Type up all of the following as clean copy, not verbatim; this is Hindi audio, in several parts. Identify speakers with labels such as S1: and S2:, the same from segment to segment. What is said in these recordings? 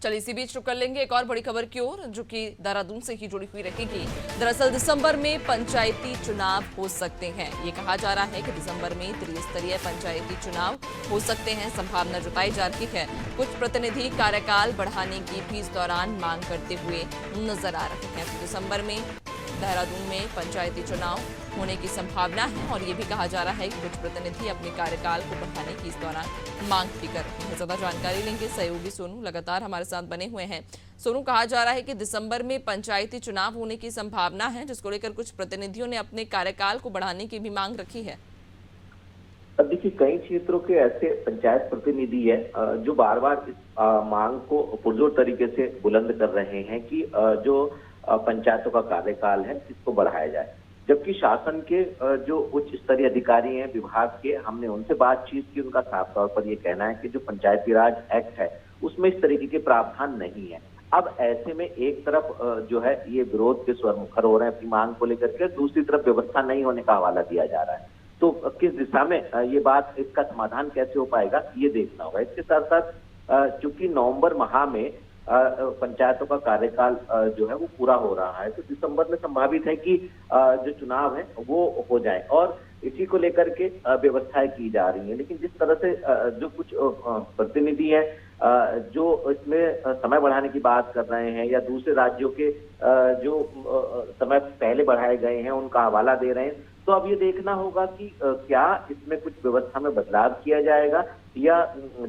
S1: चलिए इसी बीच रुक कर लेंगे एक और बड़ी खबर की ओर, जो कि देहरादून से ही जुड़ी हुई रहेगी। दरअसल दिसंबर में पंचायती चुनाव हो सकते हैं। ये कहा जा रहा है कि दिसंबर में त्रिस्तरीय पंचायती चुनाव हो सकते हैं, संभावना जताई जा रही है। कुछ प्रतिनिधि कार्यकाल बढ़ाने की भी इस दौरान मांग करते हुए नजर आ रहे हैं। तो दिसंबर में देहरादून में पंचायती चुनाव होने की संभावना है और ये भी कहा जा रहा है कि कुछ प्रतिनिधि अपने कार्यकाल को बढ़ाने की इस दौरान मांग भी कर रहे हैं। ज्यादा जानकारी लेंगे, सहयोगी सोनू लगातार हमारे साथ बने हुए हैं। सोनू, कहा जा रहा है कि दिसंबर में पंचायती चुनाव होने की संभावना है, जिसको लेकर कुछ प्रतिनिधियों ने अपने कार्यकाल को बढ़ाने की भी मांग रखी है।
S2: अब देखिए, कई क्षेत्रों के ऐसे पंचायत प्रतिनिधि है जो बार बार इस मांग को पुरजोर तरीके से बुलंद कर रहे हैं कि जो पंचायतों का कार्यकाल है इसको बढ़ाया जाए। जबकि शासन के जो उच्च स्तरीय अधिकारी हैं विभाग के, हमने उनसे बातचीत की, उनका साफ तौर पर ये कहना है कि जो पंचायती राज एक्ट है उसमें इस तरीके के प्रावधान नहीं है। अब ऐसे में एक तरफ जो है ये विरोध के स्वर मुखर हो रहे हैं अपनी मांग को लेकर के, दूसरी तरफ व्यवस्था नहीं होने का हवाला दिया जा रहा है। तो किस दिशा में ये बात, इसका समाधान कैसे हो पाएगा ये देखना होगा। इसके साथ साथ चूंकि नवंबर माह में पंचायतों का कार्यकाल जो है वो पूरा हो रहा है, तो दिसंबर में संभावित है कि जो चुनाव है वो हो जाए और इसी को लेकर के व्यवस्थाएं की जा रही हैं। लेकिन जिस तरह से जो कुछ प्रतिनिधि हैं जो इसमें समय बढ़ाने की बात कर रहे हैं या दूसरे राज्यों के जो समय पहले बढ़ाए गए हैं उनका हवाला दे रहे हैं, तो अब ये देखना होगा कि क्या इसमें कुछ व्यवस्था में बदलाव किया जाएगा या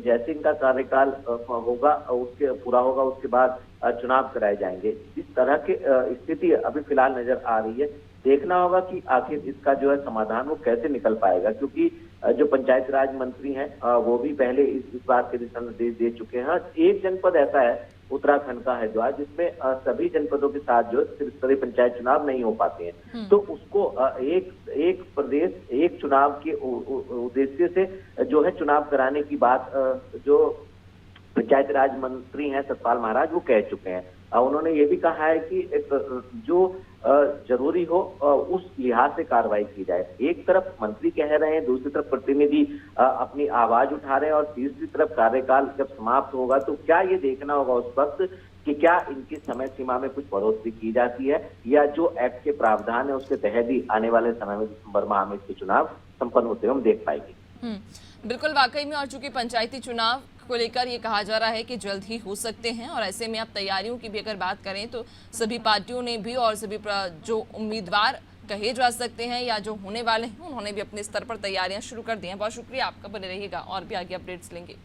S2: जैसे इनका कार्यकाल होगा उसके पूरा होगा उसके बाद चुनाव कराए जाएंगे। इस तरह की स्थिति अभी फिलहाल नजर आ रही है। देखना होगा कि आखिर इसका जो है समाधान वो कैसे निकल पाएगा, क्योंकि जो पंचायत राज मंत्री हैं वो भी पहले इस बात के दिशा निर्देश दे चुके हैं। एक जनपद ऐसा है उत्तराखंड का हरिद्वार जिसमें सभी जनपदों के साथ जो त्रिस्तरीय पंचायत चुनाव नहीं हो पाते हैं, तो उसको एक प्रदेश एक चुनाव के उद्देश्य से जो है चुनाव कराने की बात जो पंचायत राज मंत्री हैं सतपाल महाराज वो कह चुके हैं। उन्होंने ये भी कहा है कि जो जरूरी हो उस लिहाज से कार्रवाई की जाए। एक तरफ मंत्री कह रहे हैं, दूसरी तरफ प्रतिनिधि अपनी आवाज उठा रहे हैं और तीसरी तरफ कार्यकाल जब समाप्त होगा तो क्या ये देखना होगा उस वक्त कि क्या इनकी समय सीमा में कुछ बढ़ोतरी की जाती है या जो एक्ट के प्रावधान है उसके तहत ही आने वाले समय में दिसंबर माह में इसके चुनाव संपन्न होते हुए हम देख पाएंगे।
S1: बिल्कुल, वाकई में। और चूंकि पंचायती चुनाव को लेकर ये कहा जा रहा है कि जल्द ही हो सकते हैं और ऐसे में आप तैयारियों की भी अगर बात करें तो सभी पार्टियों ने भी और सभी जो उम्मीदवार कहे जा सकते हैं या जो होने वाले हैं उन्होंने भी अपने स्तर पर तैयारियां शुरू कर दी हैं। बहुत शुक्रिया आपका, बने रहिएगा और भी आगे अपडेट्स लेंगे।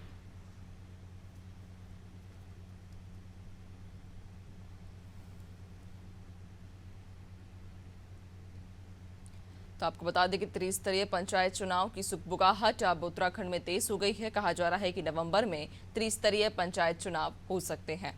S1: तो आपको बता दें कि त्रिस्तरीय पंचायत चुनाव की सुगबुगाहट अब उत्तराखंड में तेज हो गई है। कहा जा रहा है कि नवंबर में त्रिस्तरीय पंचायत चुनाव हो सकते हैं।